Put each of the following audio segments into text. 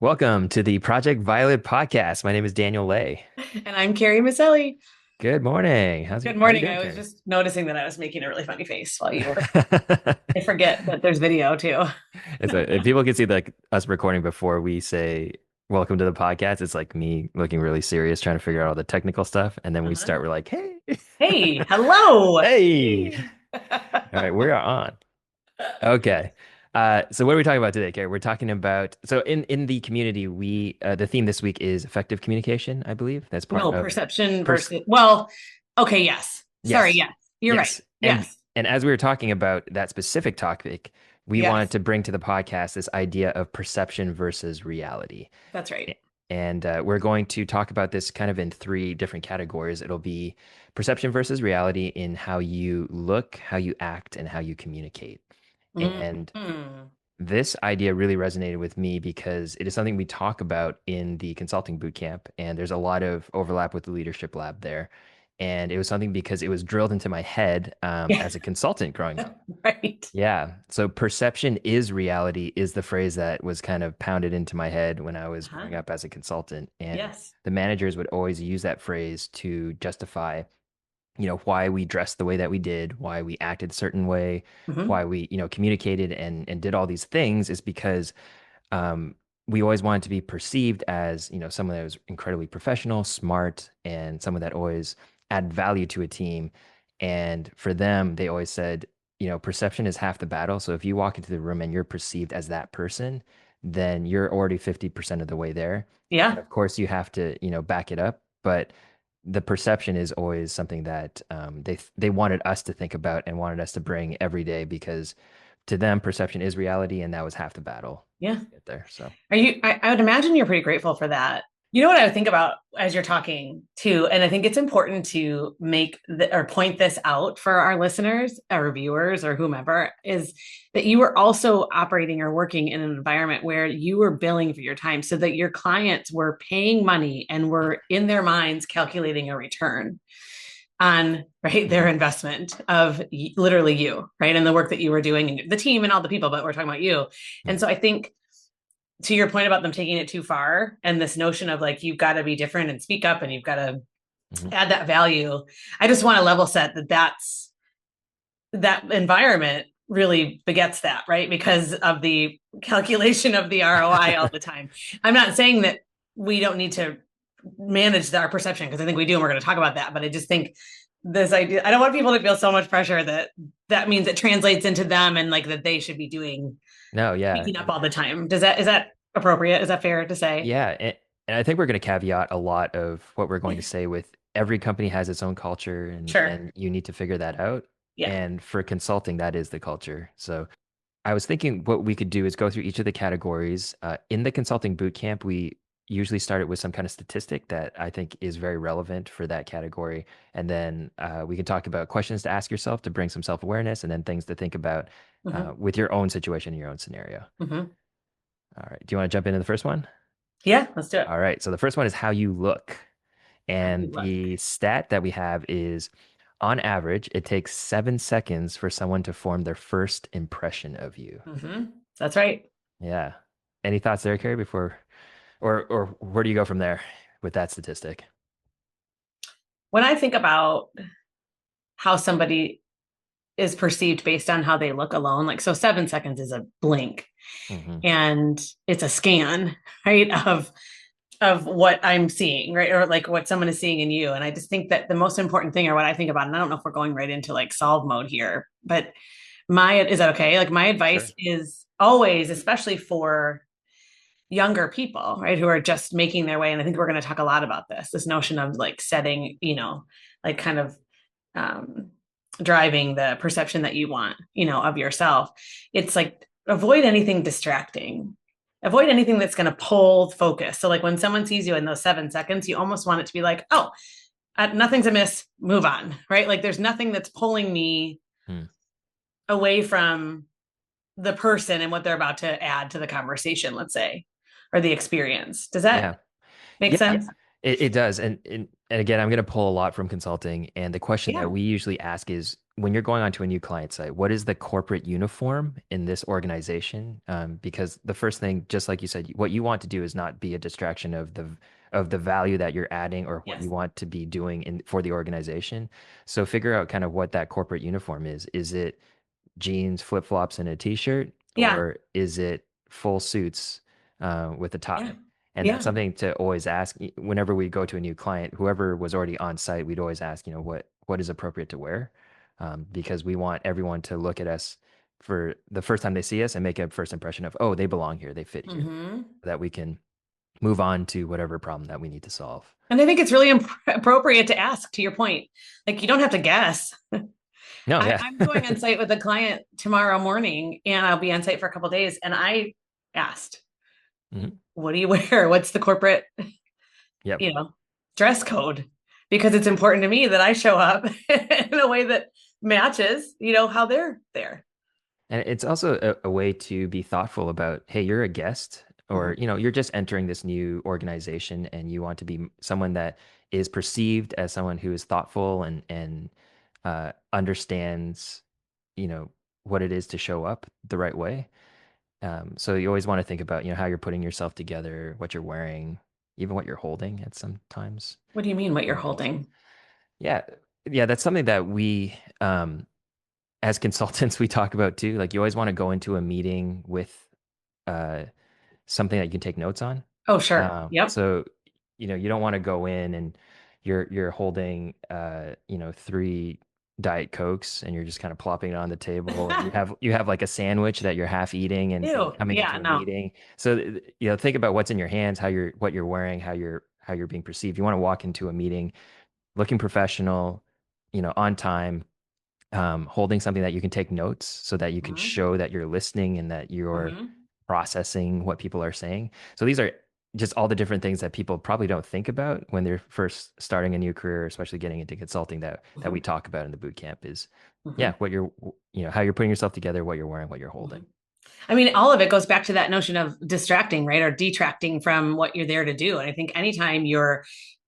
Welcome to the Project Violet podcast. My name is Daniel Lay. And I'm Carrie Maselli. Good morning. Good How are you morning. doing, I was Carrie? just noticing that I was making a really funny face while you were. I forget that there's video too. If people can see like us recording before we say welcome to the podcast, it's like me looking really serious, trying to figure out all the technical stuff, and then we Uh-huh. start. We're like, hey, Hey, hello. hey. Hey. All right, we are on. Okay. So what are we talking about today, Carrie? We're talking about in the community, we the theme this week is effective communication, I believe. That's part No, of perception pers versus, well, okay, yes. Sorry, yes. yes. You're right. Yes. Yes. And as we were talking about that specific topic, we wanted Yes. to bring to the podcast this idea of perception versus reality. That's right. And we're going to talk about this kind of in three different categories. It'll be perception versus reality in how you look, how you act, and how you communicate. And Mhm. this idea really resonated with me because it is something we talk about in the consulting boot camp, and there's a lot of overlap with the leadership lab there. And it was something because it was drilled into my head Yeah. as a consultant growing up. Right. Yeah. So perception is reality is the phrase that was kind of pounded into my head when I was Uh-huh. growing up as a consultant. And Yes. the managers would always use that phrase to justify why we dressed the way that we did, why we acted a certain way, Hmm. why we, communicated and did all these things is because um, we always wanted to be perceived as, someone that was incredibly professional, smart, and someone that always add value to a team. And for them, they always said, perception is half the battle. So if you walk into the room and you're perceived as that person, then you're already 50% of the way there. And Yeah. of course, you have to, back it up. But the perception is always something that they wanted us to think about and wanted us to bring every day because to them, perception is reality, and that was half the battle Yeah. to get there. So, I would imagine you're pretty grateful for that. You know what I would think about as you're talking too, and I think it's important to or point this out for our listeners, our viewers, or whomever, is that you were also operating or working in an environment where you were billing for your time so that your clients were paying money and were in their minds calculating a return on right their mhm. investment of literally you, right, and the work that you were doing and the team and all the people, but we're talking about you. And Yeah. so I think to your point about them taking it too far and this notion of like you've got to be different and speak up and you've got to Mhm. add that value. I just want to level set that environment really begets that, right, because of the calculation of the ROI all the time. I'm not saying that we don't need to manage our perception, because I think we do, and we're going to talk about that, but I just think this idea, I don't want people to feel so much pressure that that means it translates into them and like that they should be doing No, yeah. speaking up all the time. Is that appropriate? Is that fair to say? Yeah. And I think we're going to caveat a lot of what we're going to say with every company has its own culture Sure. and you need to figure that out. Yeah. And for consulting, that is the culture. So I was thinking what we could do is go through each of the categories. In the consulting boot camp, we usually started with some kind of statistic that I think is very relevant for that category. And then we can talk about questions to ask yourself to bring some self-awareness and then things to think about Hmm. with your own situation, your own scenario. Hmm. All right. Do you want to jump into the first one? Yeah, let's do it. All right. So the first one is how you look. How do you And look? the stat that we have is on average, it takes 7 seconds for someone to form their first impression of you. Hmm. That's right. Yeah. Any thoughts there, Carrie, before or where do you go from there with that statistic? When I think about how somebody is perceived based on how they look alone, like, so 7 seconds is a blink Hmm. and it's a scan, right, of what I'm seeing, right? Or like what someone is seeing in you. And I just think that the most important thing, or what I think about, and I don't know if we're going right into like solve mode here, but is that okay? Like my advice Sure. is always, especially for younger people, right, who are just making their way. And I think we're going to talk a lot about this notion of like setting, like kind of um, driving the perception that you want, of yourself. It's like avoid anything distracting. Avoid anything that's going to pull focus. So, like when someone sees you in those 7 seconds, you almost want it to be like, oh, nothing's amiss, move on, right? Like there's nothing that's pulling me Hmm. away from the person and what they're about to add to the conversation, let's say, or the experience. Does that Yeah. make Yeah, sense? it does. And again, I'm going to pull a lot from consulting. And the question that Yeah. we usually ask is when you're going onto a new client site, what is the corporate uniform in this organization? Because the first thing, just like you said, what you want to do is not be a distraction of the value that you're adding or what you Yes. want to be doing in for the organization. So figure out kind of what that corporate uniform is. Is it jeans, flip flops, and a t-shirt, Yeah. or is it full suits with a Yeah. tie? And that's Yeah. something to always ask whenever we go to a new client. Whoever was already on site, we'd always ask, what is appropriate to wear, because we want everyone to look at us for the first time they see us and make a first impression of, oh, they belong here, they fit here, Hmm. so that we can move on to whatever problem that we need to solve. And I think it's really appropriate to ask, to your point. Like, you don't have to guess. No, yeah. I'm going on site with a client tomorrow morning, and I'll be on site for a couple of days. And I asked, Mhm. what do you wear? What's the corporate, Yep. you know, dress code? Because it's important to me that I show up in a way that matches, how they're there. And it's also a way to be thoughtful about, hey, you're a guest, or, Mhm. you're just entering this new organization and you want to be someone that is perceived as someone who is thoughtful and understands, you know, what it is to show up the right way. So you always want to think about, how you're putting yourself together, what you're wearing, even what you're holding at some times. What do you mean what you're Matters. holding? Yeah. Yeah, that's something that we as consultants we talk about too. Like you always want to go into a meeting with uh, something that you can take notes on. Oh, sure. Yep. So you don't want to go in and you're holding three Diet Cokes and you're just kind of plopping it on the table, and you have like a sandwich that you're half eating and Ew. coming Yeah, into a no. meeting. So think about what's in your hands, what you're wearing, how you're being perceived. You want to walk into a meeting looking professional, on time, holding something that you can take notes so that you can Hmm. show that you're listening and that you're Hmm. processing what people are saying. So these are just all the different things that people probably don't think about when they're first starting a new career, especially getting into consulting that we Hmm. talk about in the boot camp is, Hmm. yeah, how you're putting yourself together, what you're wearing, what you're Hmm. holding. I mean, all of it goes back to that notion of distracting, right? Or detracting from what you're there to do. And I think anytime you're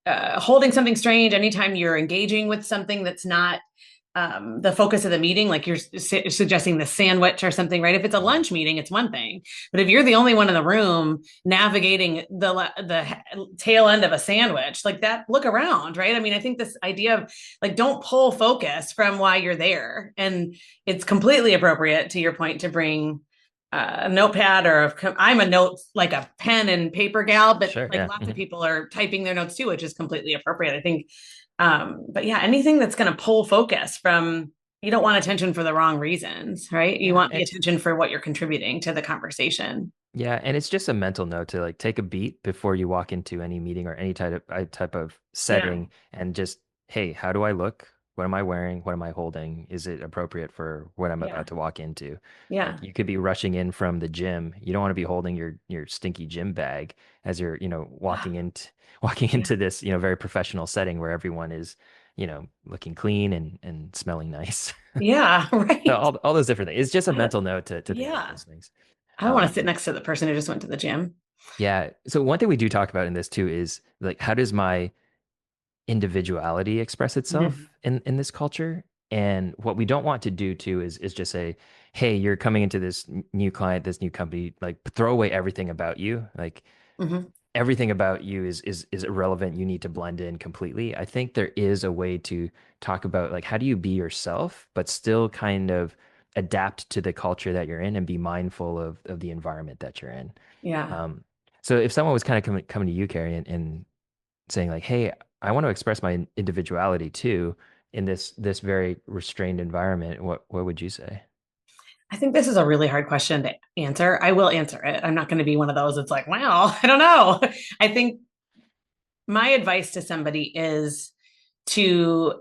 holding something strange, anytime you're engaging with something that's not the focus of the meeting, like you're suggesting the sandwich or something, right? If it's a Mhm. lunch meeting, it's one thing, but if you're the only one in the room navigating the tail end of a sandwich, like that, look around, right? I mean, I think this idea of like don't pull focus from why you're there, and it's completely appropriate to your point to bring a notepad or I'm a note like a pen and paper gal, but Sure. like Yeah. lots of Mhm. people are typing their notes too, which is completely appropriate. I think but yeah, anything that's going to pull focus from, you don't want attention for the wrong reasons, right? You Yeah. want the attention for what you're contributing to the conversation. Yeah, and it's just a mental note to like take a beat before you walk into any meeting or any type of Yeah. setting and just, hey, how do I look? What am I wearing? What am I holding? Is it appropriate for what I'm Yeah. about to walk into? Yeah. Like you could be rushing in from the gym. You don't want to be holding your stinky gym bag as you're, walking into walking Yeah. into this, very professional setting where everyone is, looking clean and smelling nice. Yeah. So Right. all those different things. It's just a I don't, mental note to think about yeah. those things. I don't want to Um, sit next to the person who just went to the gym. Yeah. So one thing we do talk about in this too is like how does my individuality express Mhm. itself in this culture? And what we don't want to do too is just say, hey, you're coming into this new client, this new company, like throw away everything about you. Like Mhm. everything about you is irrelevant. You need to blend in completely. I think there is a way to talk about like how do you be yourself, but still kind of adapt to the culture that you're in and be mindful of the environment that you're in. Yeah. Um, so if someone was kind of coming to you, Carrie, and saying like, "Hey, I want to express my individuality too in this very restrained environment," what would you say? I think this is a really hard question to answer. I will answer it. I'm not going to be one of those that's like, wow, I don't know. I think my advice to somebody is to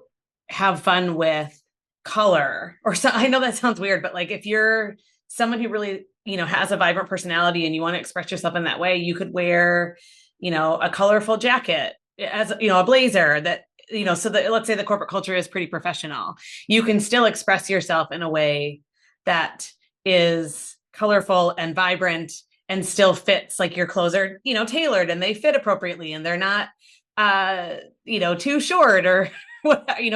have fun with color or so. I know that sounds weird, but like if you're someone who really, has a vibrant personality and you want to express yourself in that way, you could wear, a colorful jacket as, a blazer that, so that let's say the corporate culture is pretty professional. You can still express yourself in a way that is colorful and vibrant and still fits, like your clothes are, tailored and they fit appropriately and they're not too short or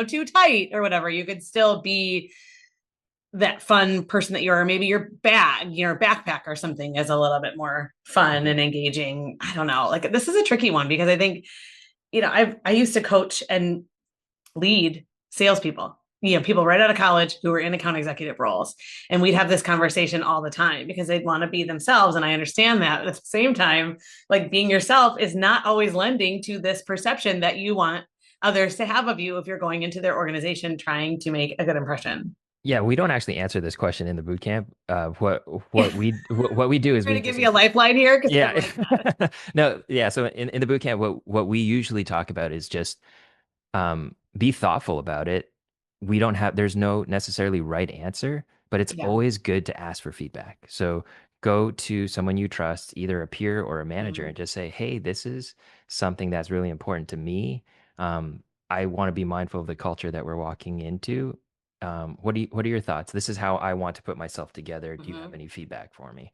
too tight or whatever. You could still be that fun person that you are. Maybe your bag, your backpack or something is a little bit more fun Mhm. and engaging. I don't know. Like this is a tricky one because I think, I used to coach and lead salespeople, people right out of college who were in account executive roles. And we'd have this conversation all the time because they'd want to be themselves. And I understand that. But at the same time, like being yourself is not always lending to this perception that you want others to have of you if you're going into their organization trying to make a good impression. Yeah, we don't actually answer this question in the boot camp. What we do is Trying we to give just you a lifeline here because yeah. otherwise not. No, yeah. So in the boot camp, what we usually talk about is just be thoughtful about it. We don't have, there's no necessarily right answer, but it's Yeah. always good to ask for feedback. So go to someone you trust, either a peer or a manager, Mm-hmm. and just say, hey, this is something that's really important to me. I want to be mindful of the culture that we're walking into. What are your thoughts? This is how I want to put myself together. Do you have Mm-hmm. any feedback for me?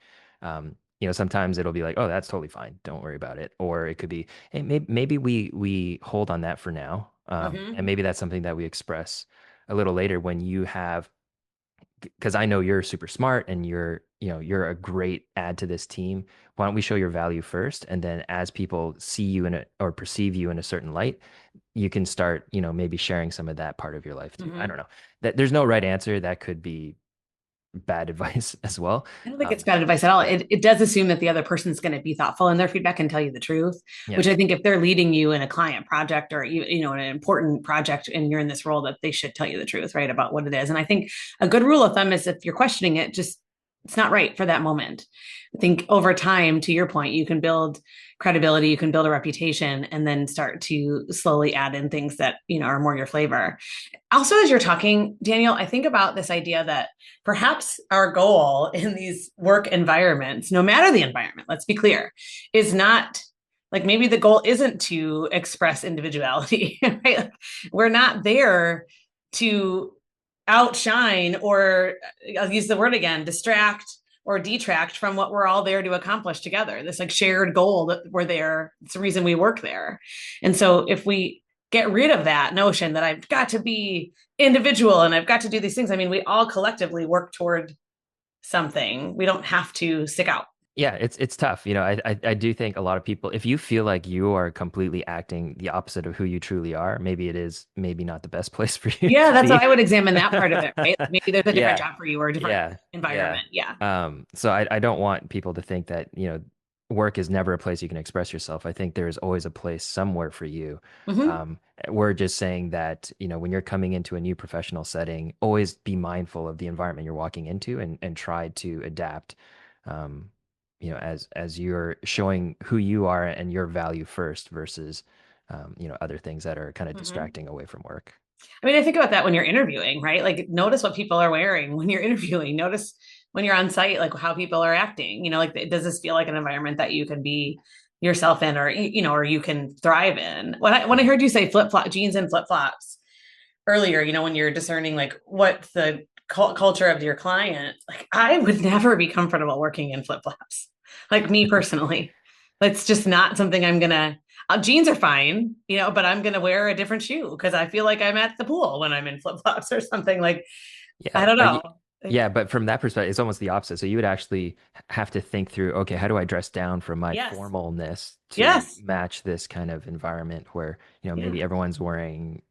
Sometimes it'll be like, oh, that's totally fine. Don't worry about it. Or it could be, hey, maybe we hold on that for now. And Mm-hmm. maybe that's something that we express a little later when you have, because I know you're super smart and you're a great add to this team. Why don't we show your value first? And then as people see you in a or perceive you in a certain light, you can start, maybe sharing some of that part of your life too. I Mm-hmm. don't know. That there's no right answer. That could be bad advice as well. I don't think it's Um, bad advice at all. yeah. It does assume that the other person's going to be thoughtful in their feedback and tell you the truth, Yeah. which I think if they're leading you in a client project or an important project and you're in this role, that they should tell you the truth, right, about what it is. And I think a good rule of thumb is if you're questioning it, just it's not right for that moment. I think over time, to your point, you can build credibility, you can build a reputation, and then start to slowly add in things that are more your flavor. Also, as you're talking, Daniel, I think about this idea that perhaps our goal in these work environments, no matter the environment, let's be clear, is not like maybe the goal isn't to express individuality, right? Like, we're not there to outshine or I'll use the word again, distract or detract from what we're all there to accomplish together. This like shared goal that we're there. It's the reason we work there. And so if we get rid of that notion that I've got to be individual and I've got to do these things. I mean, we all collectively work toward something. We don't have to stick out. Yeah, it's tough. I do think a lot of people, if you feel like you are completely acting the opposite of who you truly are, maybe it is maybe not the best place for you Yeah, to that's how be. I would examine that part of it, right? Like maybe there's a different Yeah, job for you or a different yeah, yeah. environment. Yeah. So I don't want people to think that, work is never a place you can express yourself. I think there is always a place somewhere for you. Mm-hmm. Um, we're just saying that, when you're coming into a new professional setting, always be mindful of the environment you're walking into and try to adapt. Um, as you're showing who you are and your value first versus, other things that are kind of Mm-hmm. distracting away from work. I mean, I think about that when you're interviewing, right? Like, notice what people are wearing when you're interviewing. Notice when you're on site, like how people are acting. Like, does this feel like an environment that you can be yourself in, or or you can thrive in? When I heard you say flip flop jeans and flip flops earlier, when you're discerning like what the culture of your client, like I would never be comfortable working in flip flops. Like me personally, that's just not something I'm gonna. Jeans are fine, but I'm gonna wear a different shoe because I feel like I'm at the pool when I'm in flip flops or something. Like I Yeah, don't know. yeah, but from that perspective, it's almost the opposite. So you would actually have to think through, okay, how do I dress down from my Yes, formalness to yes, match this kind of environment where, yeah, maybe everyone's wearing,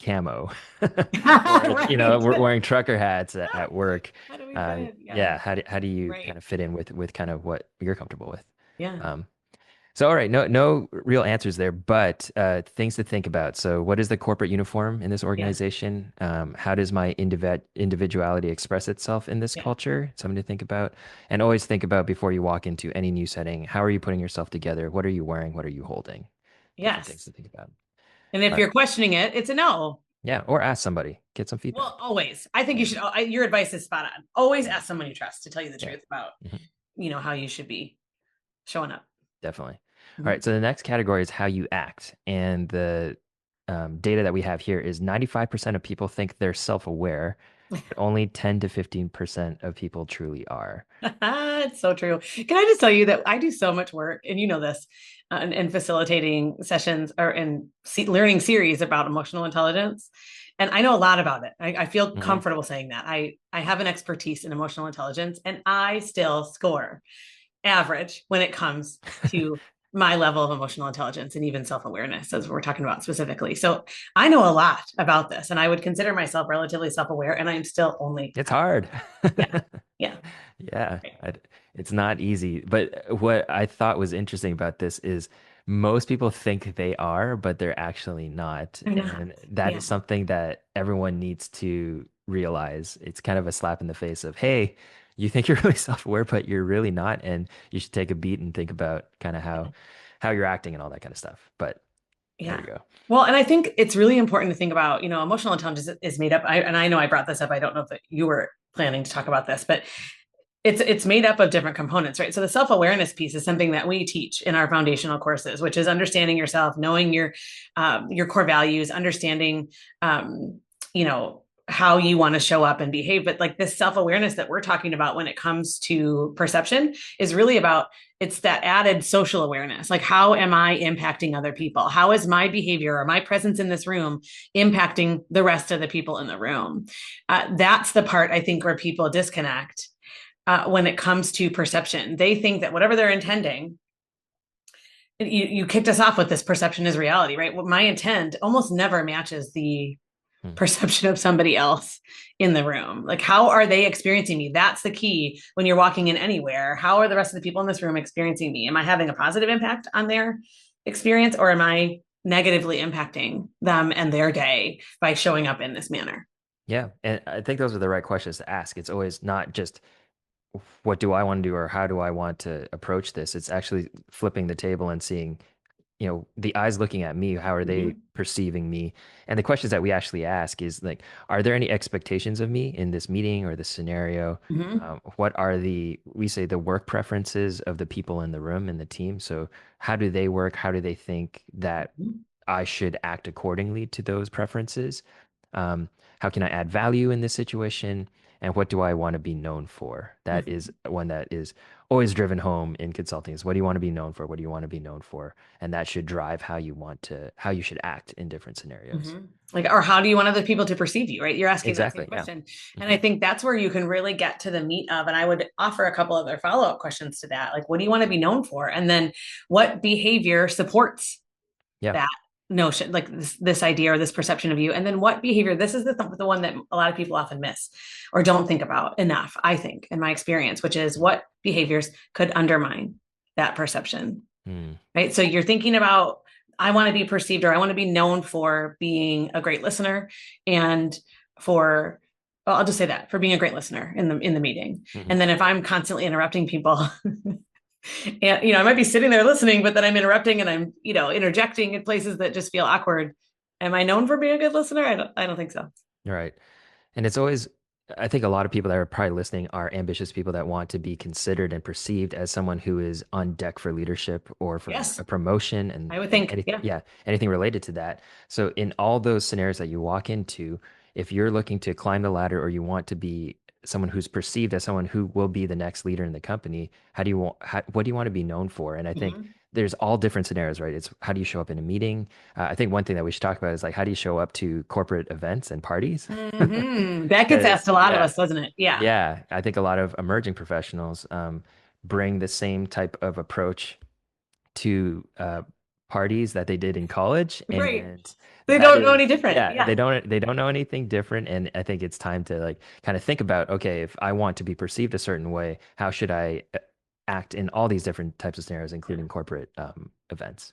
camo or, right. we're wearing trucker hats at work. How do we fit in? Yeah, Yeah, how do you right. kind of fit in with kind of what you're comfortable with? Yeah, Um, so, all right, no real answers there, but things to think about. So, what is the corporate uniform in this yeah, organization? How does my individuality express itself in this yeah, culture? Something to think about. And always think about before you walk into any new setting, how are you putting yourself together? What are you wearing? What are you holding? Different things yes. to think about. And if All right. you're questioning it, it's a no. Yeah, or ask somebody, get some Well, feedback. always. I think you Yeah. should. Your advice is spot on. Always Yeah. ask someone you trust to tell you the Yeah. truth about, Mhm. how you should be showing up. Definitely. All Mhm. right. So the next category is how you act. And the data that we have here is 95% of people think they're self aware. but only 10 to 15% of people truly are. It's so true. Can I just tell you that I do so much work, and you know this, in facilitating sessions or in learning series about emotional intelligence. And I know a lot about it. I feel Hmm. comfortable saying that. I have an expertise in emotional intelligence, and I still score average when it comes to my level of emotional intelligence and even self-awareness, as we're talking about specifically. So I know a lot about this, and I would consider myself relatively self-aware, and I'm still only It's hard. yeah, yeah, Yeah, right. it's not easy. But what I thought was interesting about this is most people think they are, but they're actually not. I'm not. And that Yeah. is something that everyone needs to realize. It's kind of a slap in the face of, hey, you think you're really self-aware, but you're really not. And you should take a beat and think about kind of how you're acting and all that kind of stuff. But there Yeah. you go. Well, and I think it's really important to think about, emotional intelligence is made up. And I know I brought this up. I don't know if you were planning to talk about this, but it's made up of different components, right? So the self-awareness piece is something that we teach in our foundational courses, which is understanding yourself, knowing your core values, understanding you know how you want to show up and behave. But like this self-awareness that we're talking about when it comes to perception is really about it's that added social awareness. Like, how am I impacting other people? How is my behavior or my presence in this room impacting the rest of the people in the room? That's the part I think where people disconnect when it comes to perception. They think that whatever they're intending, you kicked us off with this perception is reality, right? What my intent almost never matches the Hmm. perception of somebody else in the room. Like, how are they experiencing me? That's the key when you're walking in anywhere. How are the rest of the people in this room experiencing me? Am I having a positive impact on their experience, or am I negatively impacting them and their day by showing up in this manner? Yeah. And I think those are the right questions to ask. It's always not just what do I want to do or how do I want to approach this? It's actually flipping the table and seeing, the eyes looking at me, how are they Mm-hmm. perceiving me? And the questions that we actually ask is like, are there any expectations of me in this meeting or this scenario? Mm-hmm. What are we say the work preferences of the people in the room and the team? So how do they work? How do they think that I should act accordingly to those preferences? How can I add value in this situation? And what do I want to be known for? That is Mm-hmm. one that is always driven home in consulting is what do you want to be known for? What do you want to be known for? And that should drive how you should act in different scenarios. Mm-hmm. Like, or how do you want other people to perceive you, right? You're asking that same Exactly. Yeah. question. And Hmm. I think that's where you can really get to the meat of, and I would offer a couple other follow-up questions to that. Like, what do you want to be known for? And then what behavior supports Yeah. that notion, like this idea or this perception of you? And then what behavior, this is the one that a lot of people often miss or don't think about enough, I think, in my experience, which is what behaviors could undermine that perception, Mm. right? So you're thinking about, I want to be perceived or I want to be known for being a great listener and for, well, I'll just say that for being a great listener in the meeting. Hmm. And then if I'm constantly interrupting people, and I might be sitting there listening, but then I'm interrupting and I'm interjecting in places that just feel awkward. Am I known for being a good listener? I don't think so. Right. And it's always, I think a lot of people that are probably listening are ambitious people that want to be considered and perceived as someone who is on deck for leadership or for Yes, a promotion I would and think. Yeah. anything related to that. So in all those scenarios that you walk into, if you're looking to climb the ladder or you want to be someone who's perceived as someone who will be the next leader in the company, what do you want to be known for? And I think Mm-hmm. there's all different scenarios, right? It's how do you show up in a meeting? I think one thing that we should talk about is like how do you show up to corporate events and parties? Mm-hmm. That gets asked Because a lot of yeah, us, doesn't it? Yeah. yeah, I think a lot of emerging professionals bring the same type of approach to parties that they did in college, Right. and They that don't know any is different. yeah, Yeah. they don't know anything different, and I think it's time to like kind of think about okay, if I want to be perceived a certain way, how should I act in all these different types of scenarios, including corporate events?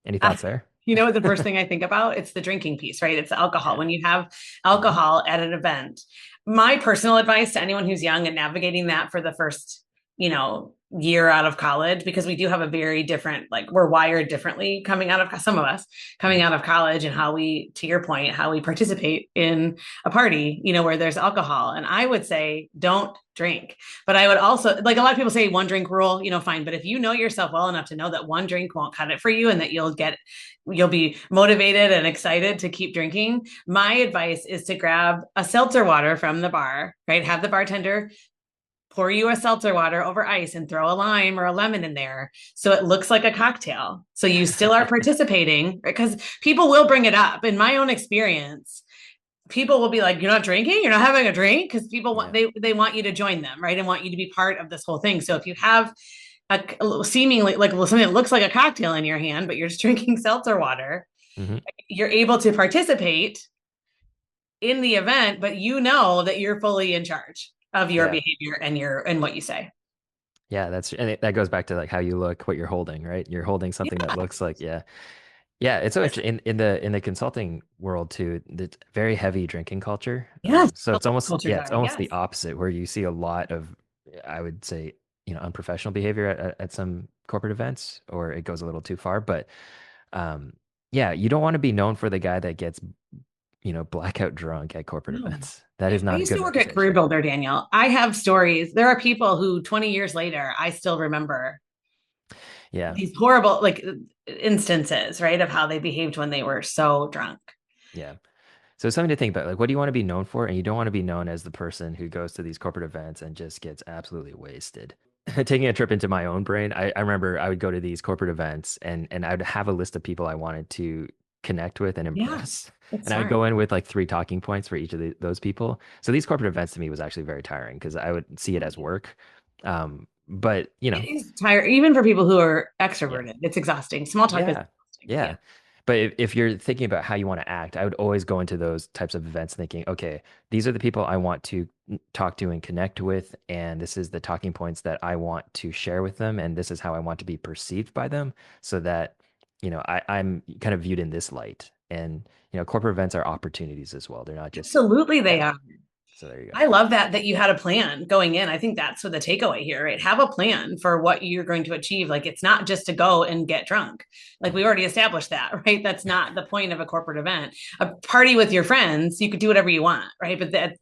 Any Uh, thoughts there? the first thing I think about? It's the drinking piece, right? It's alcohol. Yeah. When you have Hmm. alcohol at an event, my personal advice to anyone who's young and navigating that for the first year out of college, because we do have a very different, like, we're wired differently coming out of, some of us coming Mhm. out of college, and how we, to your point, how we participate in a party, where there's alcohol. And I would say don't drink. But I would also, like, a lot of people say one drink rule, fine. But if you know yourself well enough to know that one drink won't cut it for you, and that you'll be motivated and excited to keep drinking, my advice is to grab a seltzer water from the bar, right? Have the bartender pour you a seltzer water over ice and throw a lime or a lemon in there so it looks like a cocktail. So you still are participating, because people will bring it up. In my own experience, people will be like, "You're not drinking? You're not having a drink?" Because people want, Yeah. they want you to join them, right? And want you to be part of this whole thing. So if you have a seemingly like something that looks like a cocktail in your hand, but you're just drinking seltzer water, Hmm. you're able to participate in the event, but you know that you're fully in charge of your Yeah. behavior and what you say. Yeah, that goes back to like how you look, what you're holding, right? You're holding something that looks like, yeah. Yeah, it's so interesting in the consulting world too. The very heavy drinking culture. Yes, So a it's lot of almost, cultures yeah, it's are. almost the Yes. opposite where you see a lot of, I would say, unprofessional behavior at some corporate events, or it goes a little too far. But um, yeah, you don't want to be known for the guy that gets, blackout drunk at corporate No. events. That is I not a used good to work at Career reputation. Builder, Daniel. I have stories. There are people who 20 years later, I still remember Yeah. these horrible, like, instances, right, of how they behaved when they were so drunk. Yeah. So something to think about, like, what do you want to be known for? And you don't want to be known as the person who goes to these corporate events and just gets absolutely wasted. Taking a trip into my own brain, I remember I would go to these corporate events and I'd have a list of people I wanted to connect with and Yeah, impress. that's And I would smart. go in with like three talking points for each of those people. So these corporate events to me was actually very tiring because I would see it as work. But It is tired, even for people who are yeah. extroverted. It's exhausting. Small talk is Yeah. exhausting. Yeah. Yeah. But if you're thinking about how you want to act, I would always go into those types of events thinking, okay, these are the people I want to talk to and connect with. And this is the talking points that I want to share with them. And this is how I want to be perceived by them so that, I'm kind of viewed in this light. And, corporate events are opportunities as well. They're not just, Absolutely, they yeah. are. So there you go. I love that you had a plan going in. I think that's what the takeaway here, right? Have a plan for what you're going to achieve. Like, it's not just to go and get drunk. Like, we Mhm. already established that, right? That's not the point of a corporate event. A party with your friends, you could do whatever you want, right? But at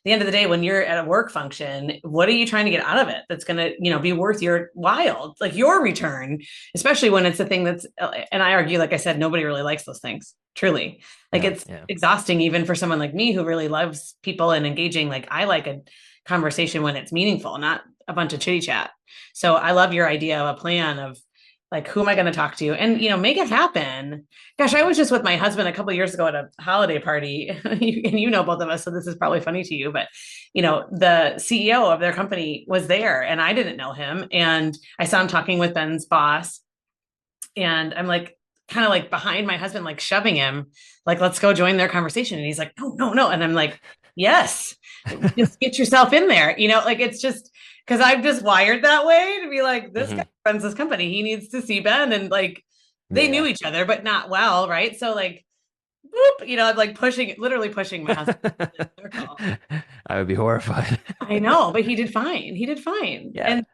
the end of the day, when you're at a work function, what are you trying to get out of it that's going to, be worth your while, like your return, especially when it's a thing that's, and I argue, like I said, nobody really likes those things, truly. Like, No, it's yeah. exhausting even for someone like me who really loves people and engaging. Like, I like a conversation when it's meaningful, not a bunch of chitty chat. So I love your idea of a plan of, like, who am I going to talk to, and make it happen. Gosh, I was just with my husband a couple of years ago at a holiday party, and both of us, so this is probably funny to you, but the CEO of their company was there, and I didn't know him, and I saw him talking with Ben's boss, and I'm like, kind of like behind my husband, like shoving him, like, let's go join their conversation. And he's like, no, no, no. And I'm like, yes, just get yourself in there. Like, it's just because I'm just wired that way to be like, this guy Hmm. runs this company. He needs to see Ben. And like, they knew Yeah. each other, but not well. Right. So, like, whoop, I'm like literally pushing my husband in a circle. I would be horrified. I know, but he did fine. He did fine. Yeah. And,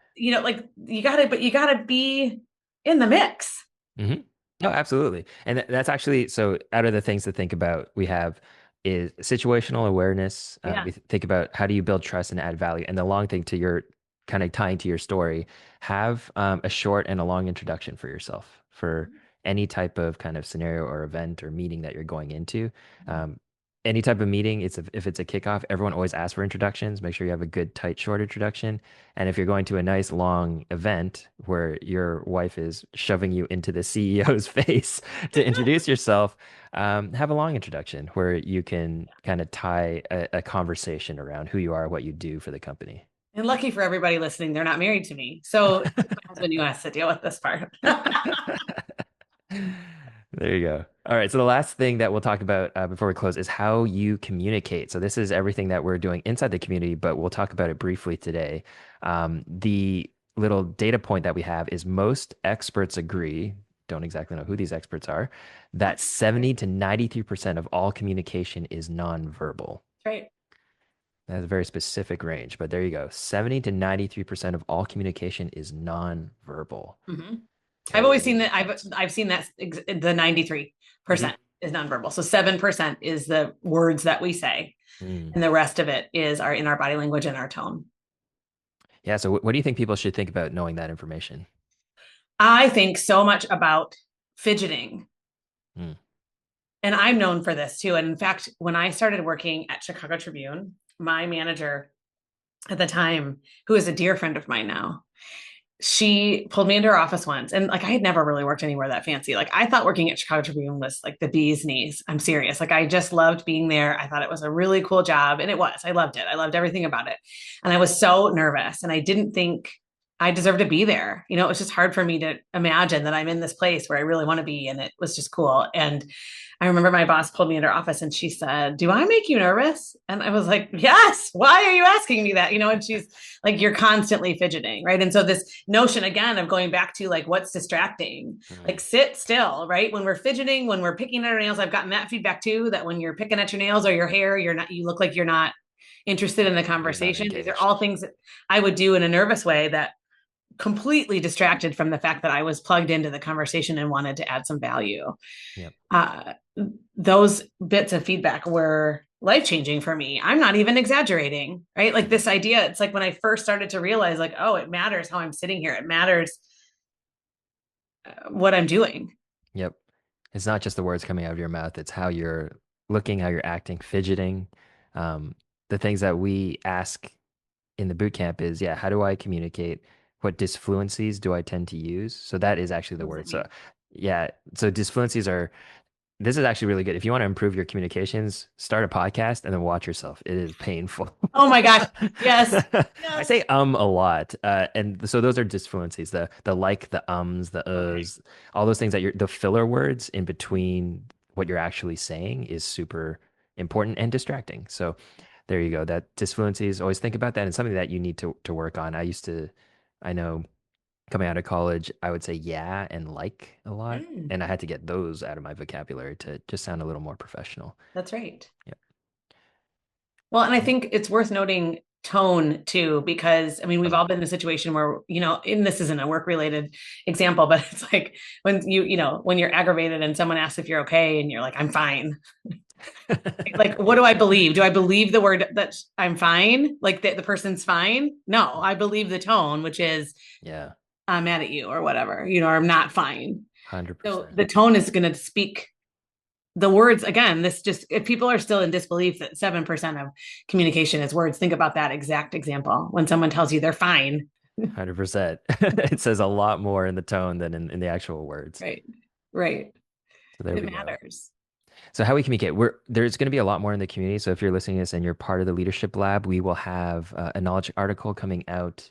like, you gotta be in the mix. Hmm. No, absolutely. And that's actually so out of the things to think about, we have is situational awareness. Yeah. We think about how do you build trust and add value. And the long thing to your kind of tying to your story, have a short and a long introduction for yourself for any type of kind of scenario or event or meeting that you're going into. Um, any type of meeting, if it's a kickoff, everyone always asks for introductions. Make sure you have a good, tight, short introduction. And if you're going to a nice long event where your wife is shoving you into the CEO's face to introduce yourself, have a long introduction where you can kind of tie a conversation around who you are, what you do for the company. And lucky for everybody listening, they're not married to me. So it's my husband who has to deal with this part. There you go. All right. So the last thing that we'll talk about before we close is how you communicate. So this is everything that we're doing inside the community, but we'll talk about it briefly today. The little data point that we have is most experts agree, don't exactly know who these experts are, that 70 to 93% of all communication is nonverbal. Right. That's a very specific range, but there you go. 70 to 93% of all communication is non-verbal. Mm-hmm. I've always seen that. Holy I've seen that the 93% hmm is nonverbal. So 7% is the words that we say, Mm. and the rest of it is our in our body language and our tone. Yeah, so what do you think people should think about knowing that information? I think so much about fidgeting. Mm. And I'm known for this too. And in fact, when I started working at Chicago Tribune, my manager at the time, who is a dear friend of mine now, she pulled me into her office once. And like I had never really worked anywhere that fancy. Like I thought working at Chicago Tribune was like the bee's knees. I'm serious. Like I just loved being there. I thought it was a really cool job. And it was. I loved it. I loved everything about it. And I was so nervous. And I didn't think I deserved to be there. You know, it was just hard for me to imagine that I'm in this place where I really want to be. And it was just cool. And I remember my boss pulled me into her office and she said, "Do I make you nervous?" And I was like, "Yes. Why are you asking me that?" You know, and she's like, "You're constantly fidgeting." Right. And so this notion again of going back to like what's distracting, like Mm. sit still, right? When we're fidgeting, when we're picking at our nails, I've gotten that feedback too, that when you're picking at your nails or your hair, you look like you're not interested in the You're not conversation. These are engaged. all things that I would do in a nervous way that completely distracted from the fact that I was plugged into the conversation and wanted to add some value. Yep. uh, those bits of feedback were life changing for me. I'm not even exaggerating, right? Like Mm. this idea, it's like when I first started to realize, like, oh, it matters how I'm sitting here, it matters what I'm doing. Yep. It's not just the words coming out of your mouth, it's how you're looking, how you're acting, fidgeting. Um, the things that we ask in the boot camp is, yeah, how do I communicate? What disfluencies do I tend to use? So that is actually the What does word. that So mean? yeah, so disfluencies are this is actually really good. If you want to improve your communications, start a podcast and then watch yourself. It is painful. Oh my gosh. Yes. I Yes. say a lot. And so those are disfluencies, the like, the ums, the Okay. uhs, all those things that you're the filler words in between what you're actually saying is super important and distracting. So there you go. That disfluencies, always think about that and something that you need to work on. I know coming out of college, I would say yeah and like a lot. Mm, And I had to get those out of my vocabulary to just sound a little more professional. that's right. Yep. Well, and I Yeah. think it's worth noting tone too, because I mean, we've Oh. all been in a situation where, and this isn't a work related example, but it's like when when you're aggravated and someone asks if you're okay and you're like, "I'm fine." Like, what do I believe? Do I believe the word that I'm fine? Like that the person's fine? No, I believe the tone, which is Yeah. I'm mad at you or whatever, or I'm not fine. So 100%. the tone is going to speak the words again. This just, if people are still in disbelief that 7% of communication is words, think about that exact example. When someone tells you they're fine, 100%. It says a lot more in the tone than in the actual words. right? Right. So there It we go. matters. So how we communicate, there's going to be a lot more in the community. So if you're listening to this and you're part of the leadership lab, we will have a knowledge article coming out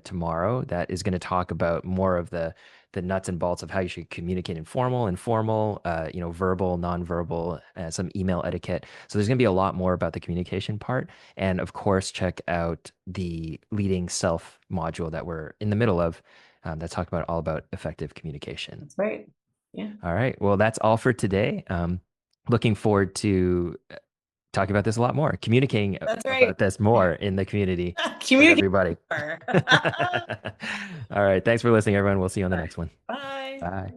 tomorrow that is going to talk about more of the nuts and bolts of how you should communicate informal, verbal, nonverbal, some email etiquette. So there's going to be a lot more about the communication part. And of course, check out the leading self module that we're in the middle of that talked about all about effective communication. That's right. Yeah. All right. Well, that's all for today. Looking forward to talking about this a lot more, communicating That's right. about this more in the community with Communicate everybody. more. All right. Thanks for listening, everyone. We'll see you on the All right. next one. Bye. Bye.